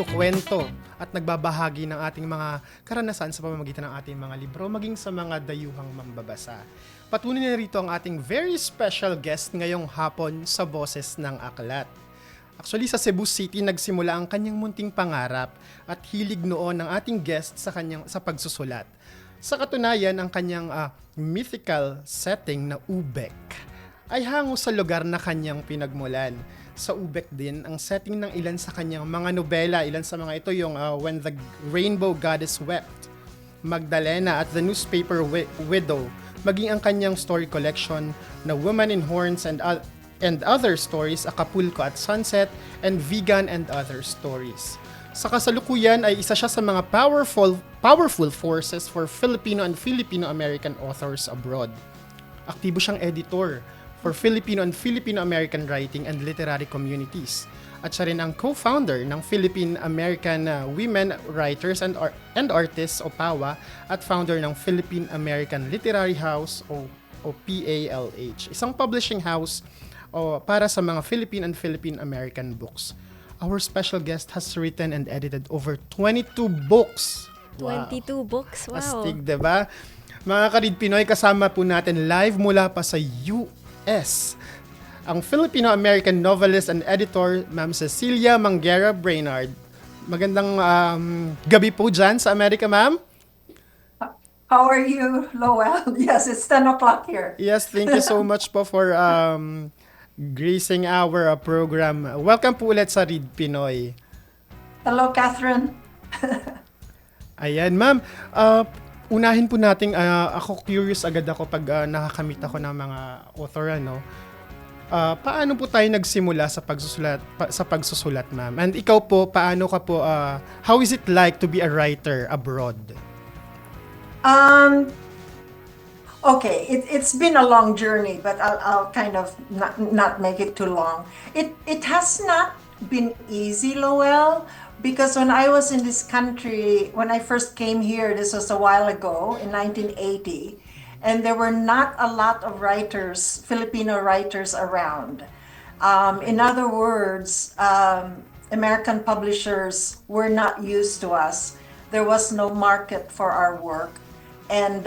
nagkukwento at nagbabahagi ng ating mga karanasan sa pamamagitan ng ating mga libro, maging sa mga dayuhang mambabasa. Patuloy na rito ang ating very special guest ngayong hapon sa Boses ng Aklat. Actually, sa Cebu City nagsimula ang kanyang munting pangarap at hilig noon ng ating guest sa pagsusulat. Sa katunayan, ang kanyang mythical setting na Ubek ay hango sa lugar na kanyang pinagmulan. Sa Ubek din, ang setting ng ilan sa kanyang mga nobela, ilan sa mga ito yung When the Rainbow Goddess Wept, Magdalena at the Newspaper Widow, maging ang kanyang story collection na Woman in Horns and Other Stories, Acapulco at Sunset, and Vegan and Other Stories. Sa kasalukuyan ay isa siya sa mga powerful forces for Filipino and Filipino-American authors abroad. Aktibo siyang editor for Filipino and Filipino-American writing and literary communities. At siya rin ang co-founder ng Philippine-American Women Writers and Artists o PAWA at founder ng Philippine-American Literary House o PALH, isang publishing house para sa mga Philippine and Philippine-American books. Our special guest has written and edited over 22 books. 22 books? Wow. Astig, diba? Mga ka-Read PInoy, kasama po natin live mula pa sa US ang Filipino-American novelist and editor, Ma'am Cecilia Manguerra Brainard. Magandang gabi po dyan sa Amerika, ma'am. How are you, Lowell? Yes, it's 10 o'clock here. Yes, thank you so much po for gracing our program. Welcome po ulit sa Read PInoy. Hello, Catherine. Ayan, ma'am. Unahin po natin, ako curious agad ako pag nakakamit ako ng mga author, ano. Paano po tayo nagsimula sa pagsusulat, ma'am? And ikaw po, paano ka po, how is it like to be a writer abroad? Okay, it's been a long journey, but I'll kind of not make it too long. It has not been easy, Lowell, because when I was in this country, when I first came here, this was a while ago, in 1980, and there were not a lot of writers, Filipino writers around. In other words, American publishers were not used to us. There was no market for our work. And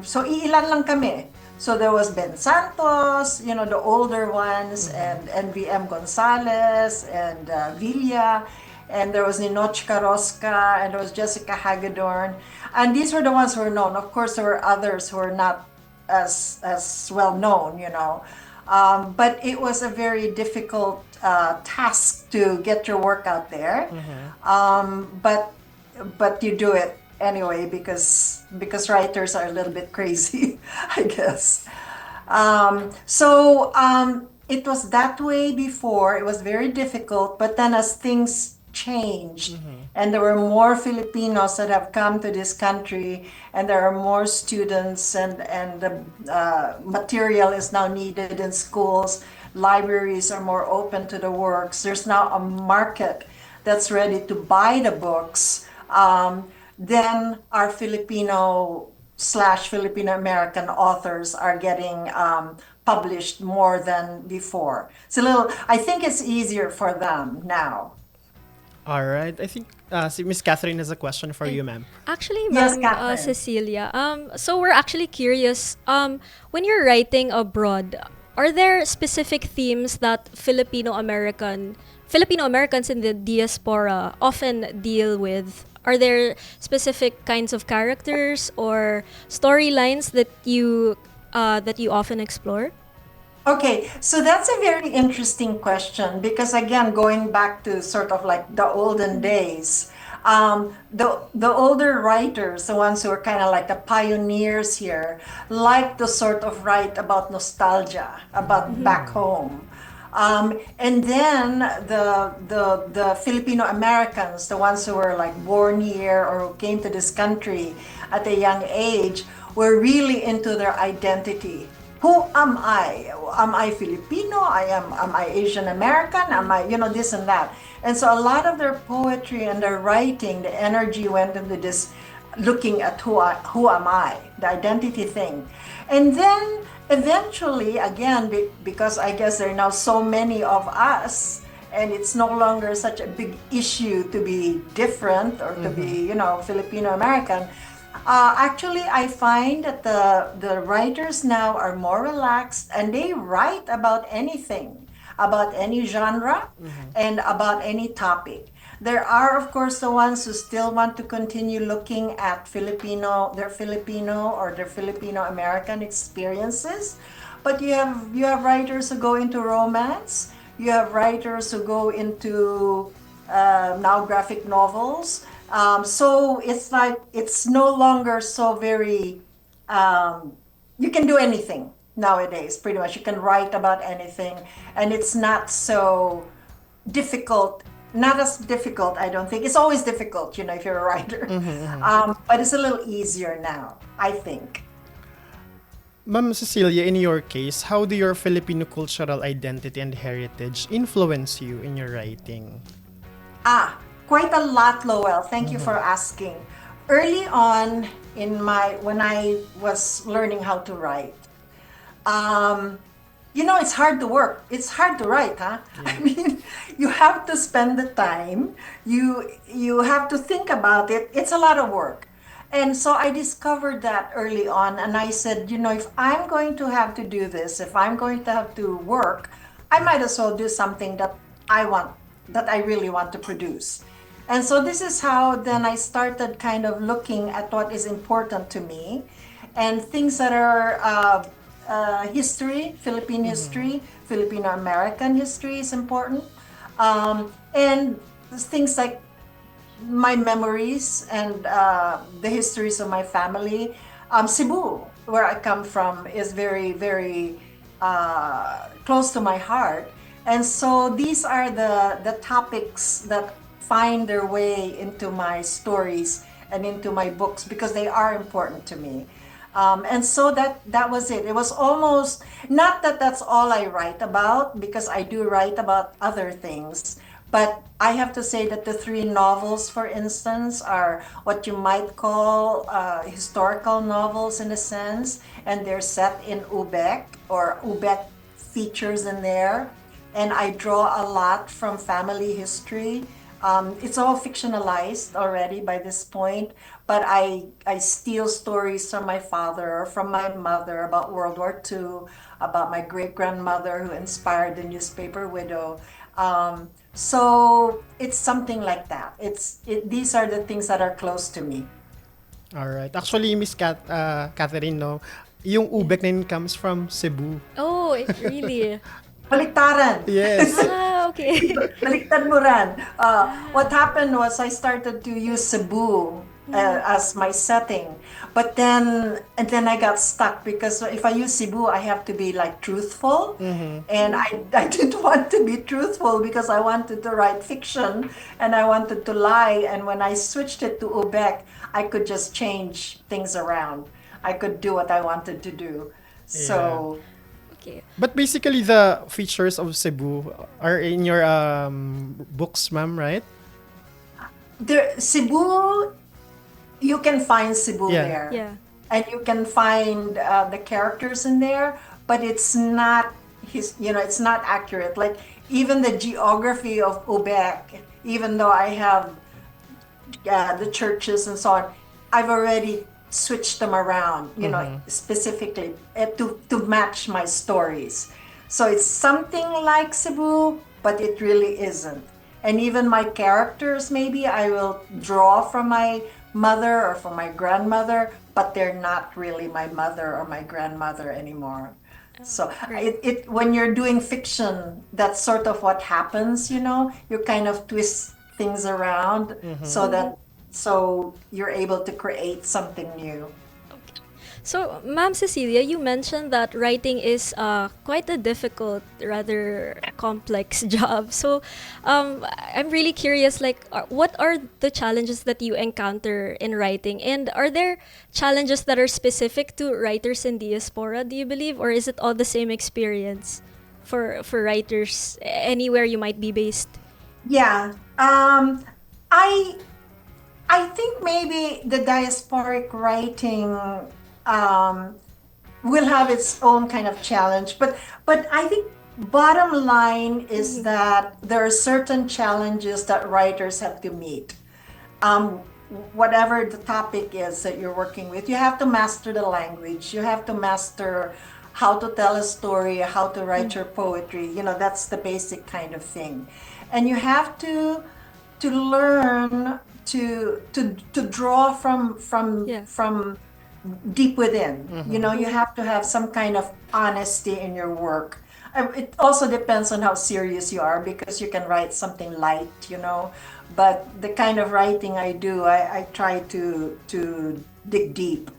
so iilan lang kami. So there was Ben Santos, you know, the older ones, and NBM Gonzalez, and Villa, and there was Ninoch Carosca, and there was Jessica Hagedorn. And these were the ones who were known. Of course, there were others who were not as well known, you know. But it was a very difficult task to get your work out there. But you do it anyway because writers are a little bit crazy, I guess. So it was that way before. It was very difficult, but then as things changed and there were more Filipinos that have come to this country, and there are more students, and the material is now needed in schools. Libraries are more open to the works. There's now a market that's ready to buy the books. Then our Filipino/Filipino-American authors are getting published more than before. I think it's easier for them now. All right. I think si Miss Catherine has a question for you, ma'am. Actually, Yes, Ma'am Catherine. Cecilia, so we're actually curious, when you're writing abroad, are there specific themes that Filipino-Americans in the diaspora often deal with? Are there specific kinds of characters or storylines that you often explore? Okay, so that's a very interesting question because, again, going back to sort of like the olden days, the older writers, the ones who are kind of like the pioneers here, like to sort of write about nostalgia, about back home. And then the Filipino Americans, the ones who were like born here or who came to this country at a young age, were really into their identity. Who am I? Am I Filipino? Am I Asian American? Am I, this and that? And so a lot of their poetry and their writing, the energy went into this looking at who am I, the identity thing. And then eventually, again, because I guess there are now so many of us, and it's no longer such a big issue to be different or to be, Filipino American. Actually, I find that the writers now are more relaxed and they write about anything, about any genre, and about any topic. There are, of course, the ones who still want to continue looking at their Filipino or their Filipino American experiences. But you have writers who go into romance. You have writers who go into now graphic novels. So it's like it's no longer so very. You can do anything nowadays. Pretty much, you can write about anything, and it's not so difficult. Not as difficult, I don't think. It's always difficult, if you're a writer. But it's a little easier now, I think. Ma'am Cecilia, in your case, how do your Filipino cultural identity and heritage influence you in your writing? Quite a lot, Lowell. Thank you for asking. Early on when I was learning how to write, it's hard to work. It's hard to write, huh? Yeah. I mean, you have to spend the time. You have to think about it. It's a lot of work. And so I discovered that early on, and I said, if I'm going to have to do this, if I'm going to have to work, I might as well do something that I really want to produce. And so this is how then I started kind of looking at what is important to me and things that are history, Philippine history, Filipino American history is important. And things like my memories and the histories of my family. Cebu, where I come from, is very, very close to my heart. And so these are the topics that find their way into my stories and into my books because they are important to me. And so that was it. It was almost not that that's all I write about, because I do write about other things. But I have to say that the three novels, for instance, are what you might call historical novels in a sense, and they're set in Ubek, or Ubek features in there. And I draw a lot from family history. It's all fictionalized already by this point, but I steal stories from my father or from my mother about World War II, about my great-grandmother who inspired the newspaper widow. So it's something like that. These are the things that are close to me. All right. Actually, Miss Catherine, no, yung Ubek na yun comes from Cebu. Oh, it really. Baliktaran. Yes. Okay. Baliktad mo ran. What happened was I started to use Cebu as my setting, but then I got stuck because if I use Cebu, I have to be like truthful, and I didn't want to be truthful because I wanted to write fiction and I wanted to lie. And when I switched it to Ubek, I could just change things around. I could do what I wanted to do. So. Okay. But basically, the features of Cebu are in your books, ma'am, right? Cebu, you can find Cebu there. Yeah. And you can find the characters in there, but it's not it's not accurate. Like even the geography of Ubek, even though I have the churches and so on, I've already switch them around, specifically to match my stories. So it's something like Cebu, but it really isn't. And even my characters, maybe I will draw from my mother or from my grandmother, but they're not really my mother or my grandmother anymore. So when you're doing fiction, that's sort of what happens, you kind of twist things around so you're able to create something new. So, Ma'am Cecilia, you mentioned that writing is quite a difficult, rather complex job. So, I'm really curious, like, what are the challenges that you encounter in writing? And are there challenges that are specific to writers in diaspora, do you believe? Or is it all the same experience for writers anywhere you might be based? Yeah. I think maybe the diasporic writing will have its own kind of challenge, but I think bottom line is that there are certain challenges that writers have to meet. um, Whatever the topic is that you're working with, you have to master the language. You have to master how to tell a story, how to write your poetry. That's the basic kind of thing. And you have to learn to draw Yeah. from deep within. You have to have some kind of honesty in your work. It also depends on how serious you are, because you can write something light, but the kind of writing I do, I try to dig deep.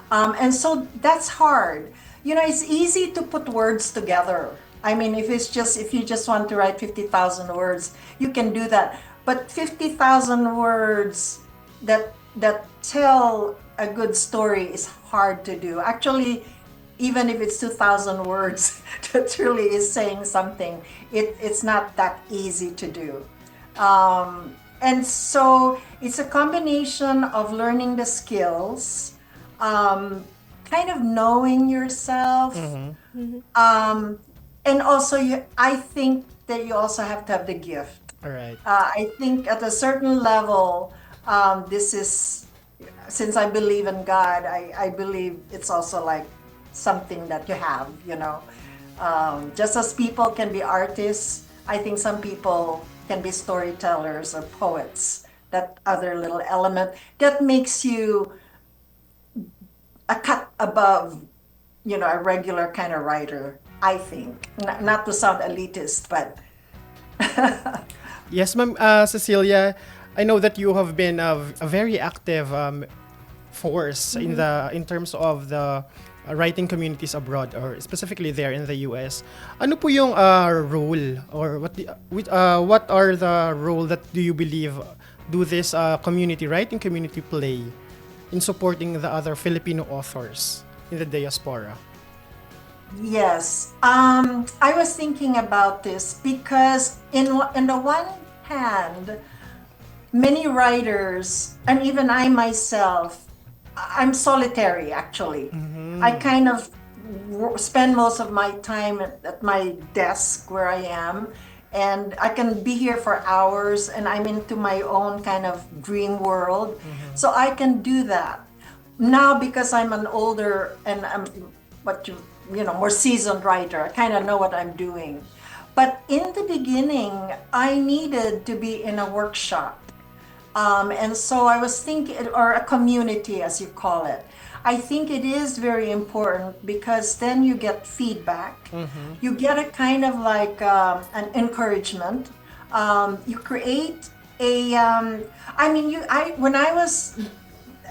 And so that's hard. It's easy to put words together. I mean, if you just want to write 50,000 words, you can do that. But 50,000 words that tell a good story is hard to do. Actually, even if it's 2,000 words, that really is saying something. It's not that easy to do. And so it's a combination of learning the skills, kind of knowing yourself, and also I think that you also have to have the gift. All right. I think at a certain level, this is, since I believe in God, I believe it's also like something that you have. Just as people can be artists, I think some people can be storytellers or poets. That other little element that makes you a cut above, a regular kind of writer, I think. Not to sound elitist, but Yes, ma'am. Cecilia, I know that you have been a very active force in terms of the writing communities abroad, or specifically there in the US. Ano po yung role, or what are the role that do you believe do this writing community play in supporting the other Filipino authors in the diaspora? yes. I was thinking about this because in the one hand, many writers, and even I myself, I'm solitary actually. I kind of spend most of my time at my desk where I am, and I can be here for hours, and I'm into my own kind of dream world. So I can do that. Now, because I'm an older and I'm more seasoned writer, I kind of know what I'm doing. But in the beginning, I needed to be in a workshop. And so I was thinking, or a community, as you call it. I think it is very important because then you get feedback. You get a kind of like an encouragement. You create a. When I was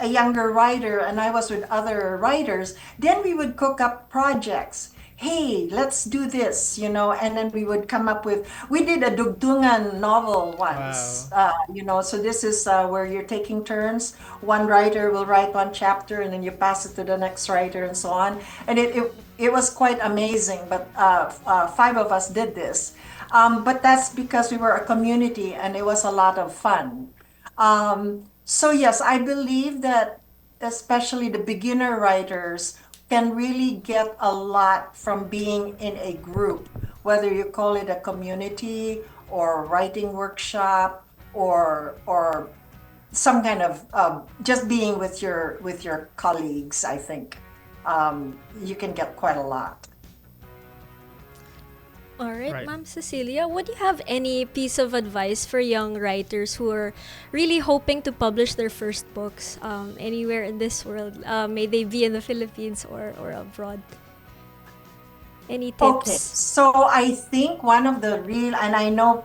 a younger writer and I was with other writers, then we would cook up projects. Hey, let's do this, and then we would come up with, we did a dugtungan novel once. So this is where you're taking turns. One writer will write one chapter and then you pass it to the next writer and so on. And it was quite amazing, but five of us did this. But that's because we were a community and it was a lot of fun. So yes, I believe that especially the beginner writers can really get a lot from being in a group, whether you call it a community or writing workshop or some kind of just being with your colleagues. I think you can get quite a lot. All right, Right. Ma'am Cecilia, would you have any piece of advice for young writers who are really hoping to publish their first books anywhere in this world? May they be in the Philippines or abroad? Any Okay, tips? so I think one of the real, and I know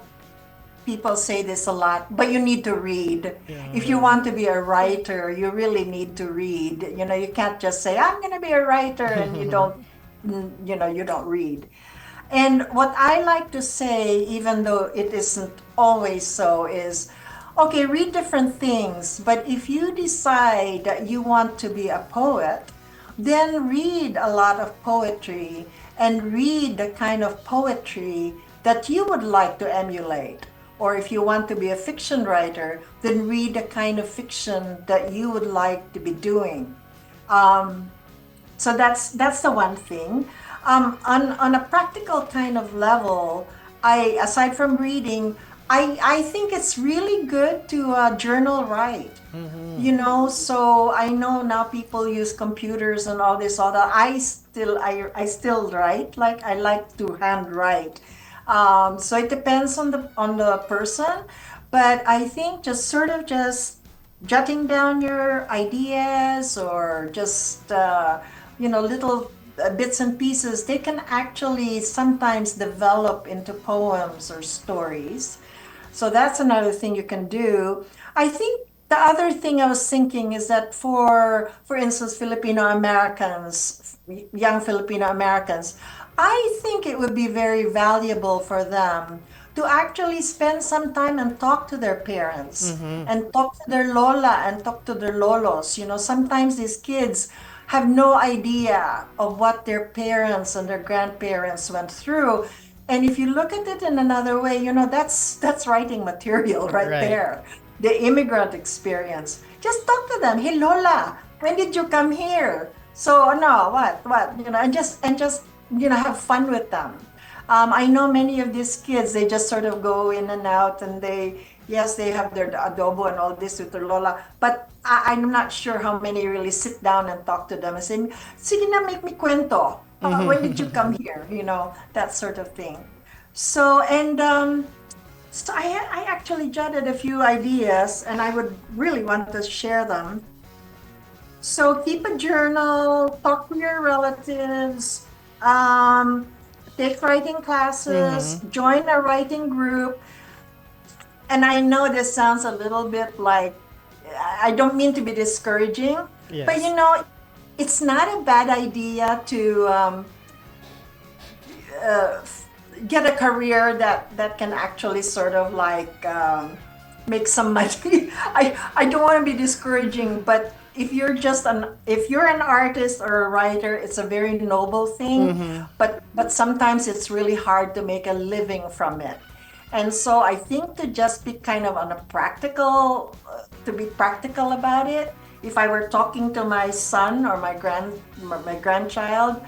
people say this a lot, but you need to read. If you want to be a writer, you really need to read. You can't just say, I'm going to be a writer, and you don't, you don't read. And what I like to say, even though it isn't always so, is okay, read different things, but if you decide that you want to be a poet, then read a lot of poetry and read the kind of poetry that you would like to emulate. Or if you want to be a fiction writer, then read the kind of fiction that you would like to be doing. So that's the one thing. On a practical kind of level, aside from reading, I think it's really good to journal write. So I know now people use computers and all this, all that. I still write. Like I like to handwrite. So it depends on the person, but I think just sort of just jotting down your ideas or just little bits and pieces, they can actually sometimes develop into poems or stories. So that's another thing you can do. I think the other thing I was thinking is that for instance, Filipino Americans, young Filipino Americans, I think it would be very valuable for them to actually spend some time and talk to their parents and talk to their lola and talk to their lolos. Sometimes these kids have no idea of what their parents and their grandparents went through. And if you look at it in another way, that's writing material right Right. there. The immigrant experience. Just talk to them. Hey Lola, when did you come here? So no, what? And just have fun with them. I know many of these kids, they just sort of go in and out, and yes, they have their adobo and all this with their lola, but I'm not sure how many really sit down and talk to them and say, sige na, make me kwento. When did you come here? That sort of thing. So, so I actually jotted a few ideas, and I would really want to share them. So keep a journal, talk to your relatives, take writing classes, join a writing group. And I know this sounds a little bit like, I don't mean to be discouraging, but Yes. it's not a bad idea to get a career that can actually sort of like make some money. I don't want to be discouraging, but if you're an artist or a writer, it's a very noble thing. But sometimes it's really hard to make a living from it. And so I think to just be kind of to be practical about it. If I were talking to my son or my grandchild,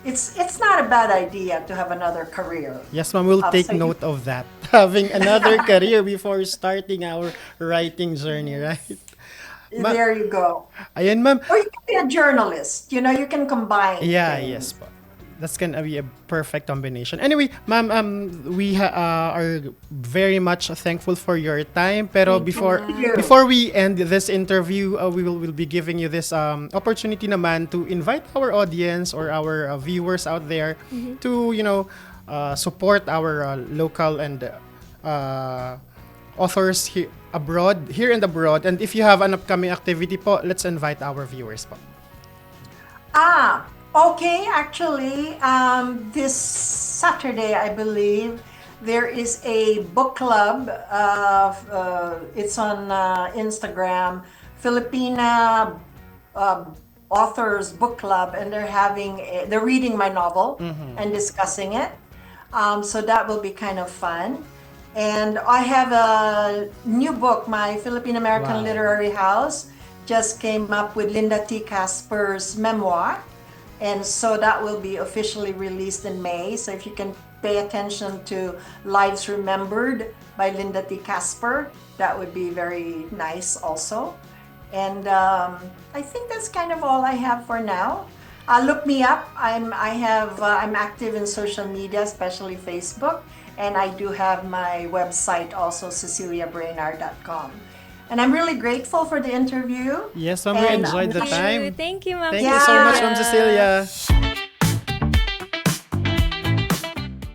it's not a bad idea to have another career. Yes, ma'am, we'll take So you, note of that. Having another career before starting our writing journey, right? Ma- there you go. Ayan, ma'am. Or you can be a journalist. You can combine Yeah, yes things. po. That's gonna be a perfect combination. Anyway, ma'am, we are very much thankful for your time. Pero before Thank you. before we end this interview, we will be giving you this opportunity naman to invite our audience or our viewers out there to support our local and authors here and abroad. And if you have an upcoming activity po, let's invite our viewers po. Okay. Actually, this Saturday, I believe, there is a book club. It's on Instagram, Filipina Authors Book Club, and they're reading my novel and discussing it. So that will be kind of fun. And I have a new book, my Philippine American Wow. Literary House just came up with Linda T. Casper's memoir. And so that will be officially released in May. So if you can pay attention to Lives Remembered by Linda T. Casper, that would be very nice also. And I think that's kind of all I have for now. Look me up. I'm active in social media, especially Facebook, and I do have my website also, CeciliaBrainard.com. And I'm really grateful for the interview. Yes, ma'am, we And enjoyed the Thank you. time. Thank you, Ma'am Thank you so much, Yeah. Ma'am Cecilia.